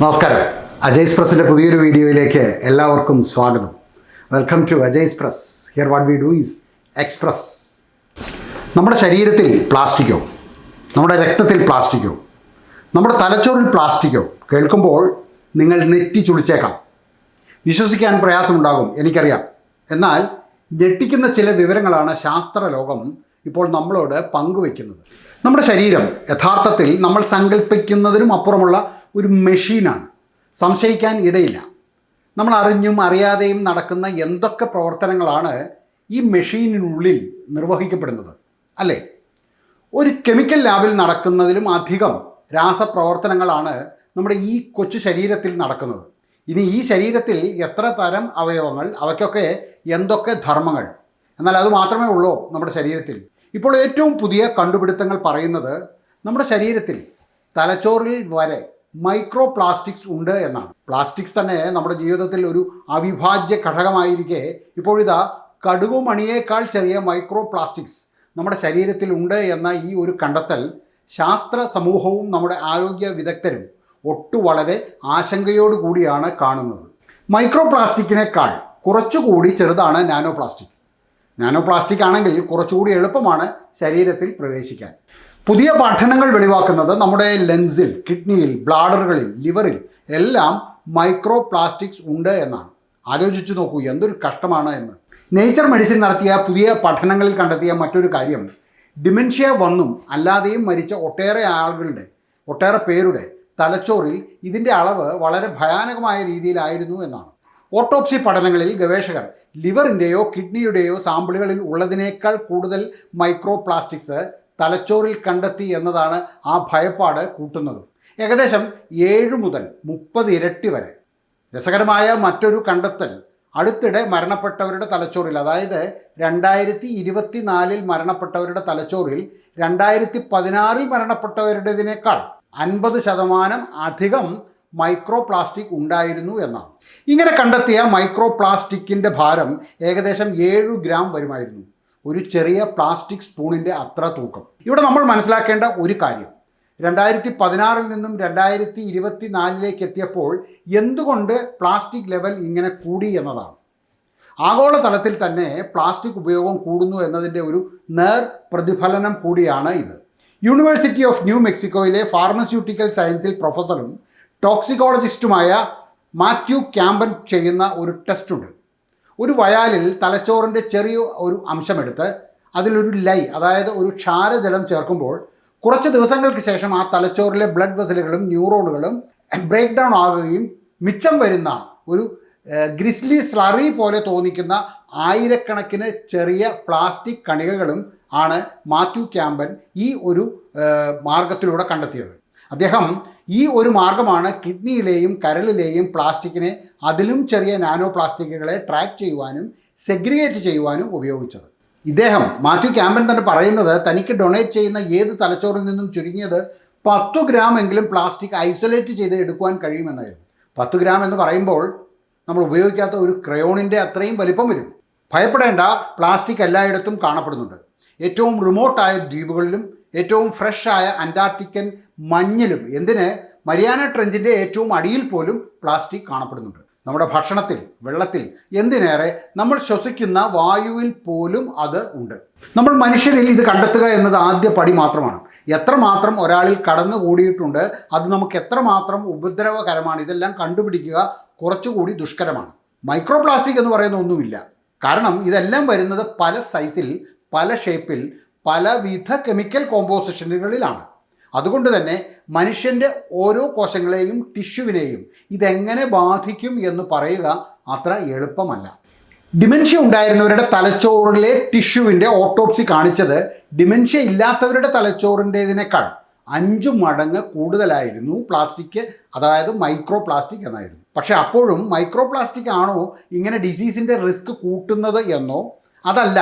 നമസ്കാരം. അജയ്സ് പ്രസിൻ്റെ പുതിയൊരു വീഡിയോയിലേക്ക് എല്ലാവർക്കും സ്വാഗതം. Welcome to Ajay's press. Here what we do is express. നമ്മുടെ ശരീരത്തിൽ പ്ലാസ്റ്റിക്കോ, നമ്മുടെ രക്തത്തിൽ പ്ലാസ്റ്റിക്കോ, നമ്മുടെ തലച്ചോറിൽ പ്ലാസ്റ്റിക്കോ കേൾക്കുമ്പോൾ നിങ്ങൾ നെറ്റി ചുളിച്ചേക്കാം. വിശ്വസിക്കാൻ പ്രയാസമുണ്ടാകും, എനിക്കറിയാം. എന്നാൽ ഞെട്ടിക്കുന്ന ചില വിവരങ്ങളാണ് ശാസ്ത്രലോകം ഇപ്പോൾ നമ്മളോട് പങ്കുവയ്ക്കുന്നത്. നമ്മുടെ ശരീരം യഥാർത്ഥത്തിൽ നമ്മൾ സങ്കല്പിക്കുന്നതിനും അപ്പുറമുള്ള ഒരു മെഷീനാണ്. സംശയിക്കാൻ ഇടയില്ല. നമ്മൾ അറിഞ്ഞും അറിയാതെയും നടക്കുന്ന എന്തൊക്കെ പ്രവർത്തനങ്ങളാണ് ഈ മെഷീനിനുള്ളിൽ നിർവഹിക്കപ്പെടുന്നത്, അല്ലേ? ഒരു കെമിക്കൽ ലാബിൽ നടക്കുന്നതിലും അധികം രാസപ്രവർത്തനങ്ങളാണ് നമ്മുടെ ഈ കൊച്ചു ശരീരത്തിൽ നടക്കുന്നത്. ഇനി ഈ ശരീരത്തിൽ എത്ര തരം അവയവങ്ങൾ, അവയ്ക്കൊക്കെ എന്തൊക്കെ ധർമ്മങ്ങൾ, എന്നാൽ അത് മാത്രമേ ഉള്ളൂ നമ്മുടെ ശരീരത്തിൽ. ഇപ്പോൾ ഏറ്റവും പുതിയ കണ്ടുപിടുത്തങ്ങൾ പറയുന്നത് നമ്മുടെ ശരീരത്തിൽ തലച്ചോറിൽ വരെ മൈക്രോ പ്ലാസ്റ്റിക്സ് ഉണ്ട് എന്നാണ്. പ്ലാസ്റ്റിക്സ് തന്നെ നമ്മുടെ ജീവിതത്തിൽ ഒരു അവിഭാജ്യ ഘടകമായിരിക്കെ ഇപ്പോഴിതാ കടുകുമണിയേക്കാൾ ചെറിയ മൈക്രോ പ്ലാസ്റ്റിക്സ് നമ്മുടെ ശരീരത്തിൽ ഉണ്ട് എന്ന ഈ ഒരു കണ്ടെത്തൽ ശാസ്ത്ര സമൂഹവും നമ്മുടെ ആരോഗ്യ വിദഗ്ധരും വളരെ ആശങ്കയോടു കൂടിയാണ് കാണുന്നത്. മൈക്രോ പ്ലാസ്റ്റിക്കിനേക്കാൾ കുറച്ചുകൂടി ചെറുതാണ് നാനോ പ്ലാസ്റ്റിക്. നാനോ പ്ലാസ്റ്റിക് ആണെങ്കിൽ കുറച്ചുകൂടി എളുപ്പമാണ് ശരീരത്തിൽ പ്രവേശിക്കാൻ. പുതിയ പഠനങ്ങൾ വെളിവാക്കുന്നത് നമ്മുടെ ലെൻസിൽ, കിഡ്നിയിൽ, ബ്ലാഡറുകളിൽ, ലിവറിൽ എല്ലാം മൈക്രോ പ്ലാസ്റ്റിക്സ് ഉണ്ട് എന്നാണ്. ആലോചിച്ചു നോക്കൂ, എന്തൊരു കഷ്ടമാണ് എന്ന്. നേച്ചർ മെഡിസിൻ നടത്തിയ പുതിയ പഠനങ്ങളിൽ കണ്ടെത്തിയ മറ്റൊരു കാര്യം, ഡിമെൻഷ്യ വന്നും അല്ലാതെയും മരിച്ച ഒട്ടേറെ പേരുടെ തലച്ചോറിൽ ഇതിൻ്റെ അളവ് വളരെ ഭയാനകമായ രീതിയിലായിരുന്നു എന്നാണ്. ഓട്ടോപ്സി പഠനങ്ങളിൽ ഗവേഷകർ ലിവറിൻ്റെയോ കിഡ്നിയുടെയോ സാമ്പിളുകളിൽ ഉള്ളതിനേക്കാൾ കൂടുതൽ മൈക്രോ പ്ലാസ്റ്റിക്സ് തലച്ചോറിൽ കണ്ടെത്തി എന്നതാണ് ആ ഭയപ്പാട് കൂട്ടുന്നത്. ഏകദേശം 7 മുതൽ 30 ഇരട്ടി വരെ. രസകരമായ മറ്റൊരു കണ്ടെത്തൽ, അടുത്തിടെ മരണപ്പെട്ടവരുടെ തലച്ചോറിൽ, അതായത് 2024 മരണപ്പെട്ടവരുടെ തലച്ചോറിൽ 2016 മരണപ്പെട്ടവരുടേതിനേക്കാൾ 50% അധികം മൈക്രോ പ്ലാസ്റ്റിക് ഉണ്ടായിരുന്നു എന്നാണ്. ഇങ്ങനെ കണ്ടെത്തിയ മൈക്രോ പ്ലാസ്റ്റിക്കിൻ്റെ ഭാരം ഏകദേശം 7 ഗ്രാം വരുമായിരുന്നു. ഒരു ചെറിയ പ്ലാസ്റ്റിക് സ്പൂണിൻ്റെ അത്ര തൂക്കം. ഇവിടെ നമ്മൾ മനസ്സിലാക്കേണ്ട ഒരു കാര്യം, 2016 നിന്നും 2024 എത്തിയപ്പോൾ എന്തുകൊണ്ട് പ്ലാസ്റ്റിക് ലെവൽ ഇങ്ങനെ കൂടി എന്നതാണ്. ആഗോളതലത്തിൽ തന്നെ പ്ലാസ്റ്റിക് ഉപയോഗം കൂടുന്നു എന്നതിൻ്റെ ഒരു നേർ പ്രതിഫലനം കൂടിയാണ് ഇത്. യൂണിവേഴ്സിറ്റി ഓഫ് ന്യൂ മെക്സിക്കോയിലെ ഫാർമസ്യൂട്ടിക്കൽ സയൻസിൽ പ്രൊഫസറും ടോക്സിക്കോളജിസ്റ്റുമായ മാത്യു ക്യാമ്പൻ ചെയ്യുന്ന ഒരു ടെസ്റ്റുണ്ട്. ഒരു വയാലിൽ തലച്ചോറിൻ്റെ ചെറിയ ഒരു അംശമെടുത്ത് അതിലൊരു അതായത് ഒരു ക്ഷാരജലം ചേർക്കുമ്പോൾ കുറച്ച് ദിവസങ്ങൾക്ക് ശേഷം ആ തലച്ചോറിലെ ബ്ലഡ് വെസലുകളും ന്യൂറോണുകളും ബ്രേക്ക് ഡൗൺ ആകുകയും മിച്ചം വരുന്ന ഒരു ഗ്രിസ്ലി സ്ലറി പോലെ തോന്നിക്കുന്ന ആയിരക്കണക്കിന് ചെറിയ പ്ലാസ്റ്റിക് കണികകളും ആണ് മാത്യു ക്യാമ്പൻ ഈ ഒരു മാർഗത്തിലൂടെ കണ്ടെത്തിയത്. അദ്ദേഹം ഈ ഒരു മാർഗമാണ് കിഡ്നിയിലെയും കരളിലെയും പ്ലാസ്റ്റിക്കിനെ, അതിലും ചെറിയ നാനോ പ്ലാസ്റ്റിക്കുകളെ ട്രാക്ക് ചെയ്യുവാനും സെഗ്രിഗേറ്റ് ചെയ്യുവാനും ഉപയോഗിച്ചത്. മാത്യു ക്യാമ്പൻ തന്നെ പറയുന്നത്, തനിക്ക് ഡൊണേറ്റ് ചെയ്യുന്ന ഏത് തലച്ചോറിൽ നിന്നും ചുരുങ്ങിയത് 10 ഗ്രാം എങ്കിലും പ്ലാസ്റ്റിക് ഐസൊലേറ്റ് ചെയ്ത് എടുക്കുവാൻ കഴിയുമെന്നായിരുന്നു. 10 ഗ്രാം എന്ന് പറയുമ്പോൾ നമ്മൾ ഉപയോഗിക്കാത്ത ഒരു ക്രയോണിൻ്റെ അത്രയും വലിപ്പം വരും. ഭയപ്പെടേണ്ട, പ്ലാസ്റ്റിക് എല്ലായിടത്തും കാണപ്പെടുന്നുണ്ട്. ഏറ്റവും റിമോട്ടായ ദ്വീപുകളിലും ഏറ്റവും ഫ്രഷായ അന്റാർട്ടിക്കൻ മഞ്ഞിലും, മരിയാന ട്രെഞ്ചിൻ്റെ ഏറ്റവും അടിയിൽ പോലും പ്ലാസ്റ്റിക് കാണപ്പെടുന്നുണ്ട്. നമ്മുടെ ഭക്ഷണത്തിൽ, വെള്ളത്തിൽ, എന്തിനേറെ നമ്മൾ ശ്വസിക്കുന്ന വായുവിൽ പോലും അത് ഉണ്ട്. നമ്മൾ മനുഷ്യരിൽ ഇത് കണ്ടെത്തുക എന്നത് ആദ്യ പടി മാത്രമാണ്. എത്രമാത്രം ഒരാളിൽ കടന്നുകൂടിയിട്ടുണ്ട്, അത് നമുക്ക് എത്രമാത്രം ഉപദ്രവകരമാണ്, ഇതെല്ലാം കണ്ടുപിടിക്കുക കുറച്ചുകൂടി ദുഷ്കരമാണ്. മൈക്രോ പ്ലാസ്റ്റിക് എന്ന് പറയുന്ന ഒന്നുമില്ല. കാരണം ഇതെല്ലാം വരുന്നത് പല സൈസിൽ, പല ഷേപ്പിൽ, പലവിധ കെമിക്കൽ കോമ്പോസിഷനുകളിലാണ്. അതുകൊണ്ട് തന്നെ മനുഷ്യൻ്റെ ഓരോ കോശങ്ങളെയും ടിഷ്യൂവിനെയും ഇതെങ്ങനെ ബാധിക്കും എന്ന് പറയുക അത്ര എളുപ്പമല്ല. ഡിമെൻഷ്യ ഉണ്ടായിരുന്നവരുടെ തലച്ചോറിലെ ടിഷ്യൂവിൻ്റെ ഓട്ടോപ്സി കാണിച്ചത് ഡിമെൻഷ്യ ഇല്ലാത്തവരുടെ തലച്ചോറിൻ്റേതിനേക്കാൾ 5 മടങ്ങ് കൂടുതലായിരുന്നു പ്ലാസ്റ്റിക്, അതായത് മൈക്രോ പ്ലാസ്റ്റിക് എന്നായിരുന്നു. പക്ഷേ അപ്പോഴും മൈക്രോ പ്ലാസ്റ്റിക് ആണോ ഇങ്ങനെ ഡിസീസിൻ്റെ റിസ്ക് കൂട്ടുന്നത് എന്നോ, അതല്ല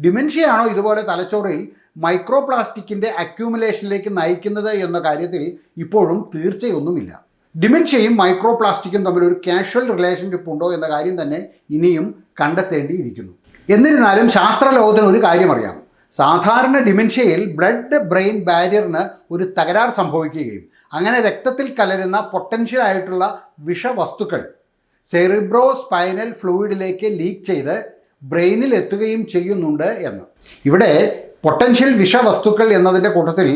ഡിമെൻഷ്യ ആണോ ഇതുപോലെ തലച്ചോറിൽ മൈക്രോ പ്ലാസ്റ്റിക്കിൻ്റെ അക്യൂമുലേഷനിലേക്ക് നയിക്കുന്നത് എന്ന കാര്യത്തിൽ ഇപ്പോഴും തീർച്ചയൊന്നുമില്ല. ഡിമെൻഷ്യയും മൈക്രോ പ്ലാസ്റ്റിക്കും തമ്മിൽ ഒരു കാഷ്വൽ റിലേഷൻഷിപ്പ് ഉണ്ടോ എന്ന കാര്യം തന്നെ ഇനിയും കണ്ടെത്തേണ്ടിയിരിക്കുന്നു. എന്നിരുന്നാലും ശാസ്ത്രലോകത്തിന് ഒരു കാര്യം അറിയാം, സാധാരണ ഡിമെൻഷ്യയിൽ ബ്ലഡ് ബ്രെയിൻ ബാരിയറിന് ഒരു തകരാർ സംഭവിക്കുകയും അങ്ങനെ രക്തത്തിൽ കലരുന്ന പൊട്ടൻഷ്യൽ ആയിട്ടുള്ള വിഷവസ്തുക്കൾ സെറിബ്രോ സ്പൈനൽ ഫ്ലൂയിഡിലേക്ക് ലീക്ക് ചെയ്ത് ബ്രെയിനിൽ എത്തുകയും ചെയ്യുന്നുണ്ട് എന്ന്. ഇവിടെ പൊട്ടൻഷ്യൽ വിഷവസ്തുക്കൾ എന്നതിൻ്റെ കൂട്ടത്തിൽ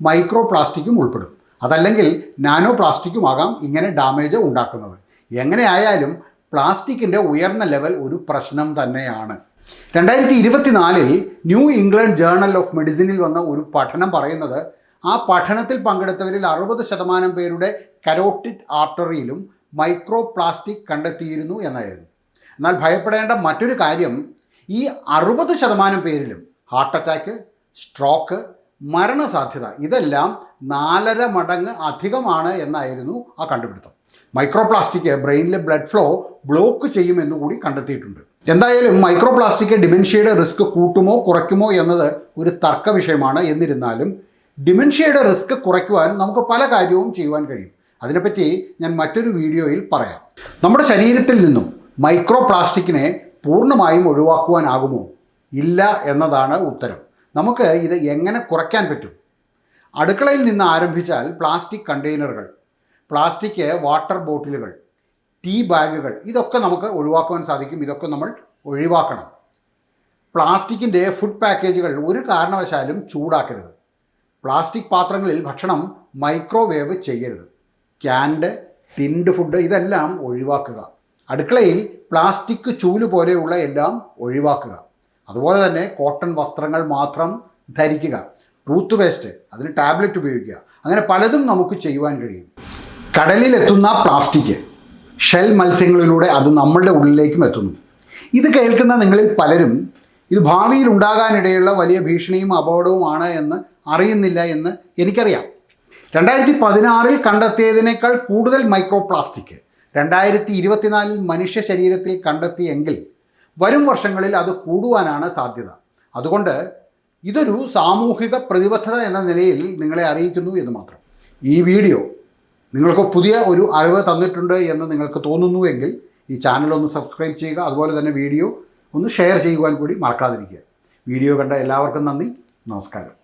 മൈക്രോ പ്ലാസ്റ്റിക്കും ഉൾപ്പെടും. അതല്ലെങ്കിൽ നാനോ പ്ലാസ്റ്റിക്കുമാകാം ഇങ്ങനെ ഡാമേജ് ഉണ്ടാക്കുന്നത്. എങ്ങനെയായാലും പ്ലാസ്റ്റിക്കിൻ്റെ ഉയർന്ന ലെവൽ ഒരു പ്രശ്നം തന്നെയാണ്. 2024 ന്യൂ ഇംഗ്ലണ്ട് ജേർണൽ ഓഫ് മെഡിസിനിൽ വന്ന ഒരു പഠനം പറയുന്നത് ആ പഠനത്തിൽ പങ്കെടുത്തവരിൽ 60% പേരുടെ കരോട്ടിഡ് ആർട്ടറിയിലും മൈക്രോ പ്ലാസ്റ്റിക് കണ്ടെത്തിയിരുന്നു എന്നായിരുന്നു. എന്നാൽ ഭയപ്പെടേണ്ട മറ്റൊരു കാര്യം, ഈ 60% പേരിലും ഹാർട്ട് അറ്റാക്ക്, സ്ട്രോക്ക്, മരണസാധ്യത ഇതെല്ലാം 4.5 മടങ്ങ് അധികമാണ് എന്നായിരുന്നു ആ കണ്ടുപിടുത്തം. മൈക്രോ പ്ലാസ്റ്റിക് ബ്രെയിനിലെ ബ്ലഡ് ഫ്ലോ ബ്ലോക്ക് ചെയ്യുമെന്ന് കൂടി കണ്ടെത്തിയിട്ടുണ്ട്. എന്തായാലും മൈക്രോ പ്ലാസ്റ്റിക് ഡിമെൻഷ്യയുടെ റിസ്ക് കൂട്ടുമോ കുറയ്ക്കുമോ എന്നത് ഒരു തർക്ക വിഷയമാണ്. എന്നിരുന്നാലും ഡിമെൻഷ്യയുടെ റിസ്ക് കുറയ്ക്കുവാൻ നമുക്ക് പല കാര്യവും ചെയ്യുവാൻ കഴിയും. അതിനെപ്പറ്റി ഞാൻ മറ്റൊരു വീഡിയോയിൽ പറയാം. നമ്മുടെ ശരീരത്തിൽ നിന്നും മൈക്രോ പ്ലാസ്റ്റിക്കിനെ പൂർണ്ണമായും ഒഴിവാക്കുവാനാകുമോ? ഇല്ല എന്നതാണ് ഉത്തരം. നമുക്ക് ഇത് എങ്ങനെ കുറയ്ക്കാൻ പറ്റും? അടുക്കളയിൽ നിന്ന് ആരംഭിച്ചാൽ പ്ലാസ്റ്റിക് കണ്ടെയ്നറുകൾ, പ്ലാസ്റ്റിക് വാട്ടർ ബോട്ടിലുകൾ, ടീ ബാഗുകൾ ഇതൊക്കെ നമുക്ക് ഒഴിവാക്കുവാൻ സാധിക്കും. ഇതൊക്കെ നമ്മൾ ഒഴിവാക്കണം. പ്ലാസ്റ്റിക്കിൻ്റെ ഫുഡ് പാക്കേജുകൾ ഒരു കാരണവശാലും ചൂടാക്കരുത്. പ്ലാസ്റ്റിക് പാത്രങ്ങളിൽ ഭക്ഷണം മൈക്രോവേവ് ചെയ്യരുത്. ക്യാൻഡ്, ടിൻഡ് ഫുഡ് ഇതെല്ലാം ഒഴിവാക്കുക. അടുക്കളയിൽ പ്ലാസ്റ്റിക് ചൂല് പോലെയുള്ള എല്ലാം ഒഴിവാക്കുക. അതുപോലെ തന്നെ കോട്ടൺ വസ്ത്രങ്ങൾ മാത്രം ധരിക്കുക. ടൂത്ത് പേസ്റ്റ്, അതിന് ടാബ്ലറ്റ് ഉപയോഗിക്കുക. അങ്ങനെ പലതും നമുക്ക് ചെയ്യുവാൻ കഴിയും. കടലിലെത്തുന്ന പ്ലാസ്റ്റിക്, ഷെൽ മത്സ്യങ്ങളിലൂടെ അത് നമ്മളുടെ ഉള്ളിലേക്കും എത്തുന്നു. ഇത് കേൾക്കുന്ന നിങ്ങളിൽ പലരും ഇത് ഭാവിയിൽ ഉണ്ടാകാനിടയുള്ള വലിയ ഭീഷണിയും അപകടവുമാണ് എന്ന് അറിയുന്നില്ല എന്ന് എനിക്കറിയാം. 2016 കണ്ടെത്തിയതിനേക്കാൾ കൂടുതൽ മൈക്രോ പ്ലാസ്റ്റിക് 2024 മനുഷ്യ ശരീരത്തിൽ കണ്ടെത്തിയെങ്കിൽ വരും വർഷങ്ങളിൽ അത് കൂടുവാനാണ് സാധ്യത. അതുകൊണ്ട് ഇതൊരു സാമൂഹിക പ്രതിബദ്ധത എന്ന നിലയിൽ നിങ്ങളെ അറിയിക്കുന്നു എന്ന് മാത്രം. ഈ വീഡിയോ നിങ്ങൾക്ക് പുതിയ ഒരു അറിവ് തന്നിട്ടുണ്ട് എന്ന് നിങ്ങൾക്ക് തോന്നുന്നുവെങ്കിൽ ഈ ചാനൽ ഒന്ന് സബ്സ്ക്രൈബ് ചെയ്യുക. അതുപോലെ തന്നെ വീഡിയോ ഒന്ന് ഷെയർ ചെയ്യുവാൻ കൂടി മറക്കാതിരിക്കുക. വീഡിയോ കണ്ട എല്ലാവർക്കും നന്ദി. നമസ്കാരം.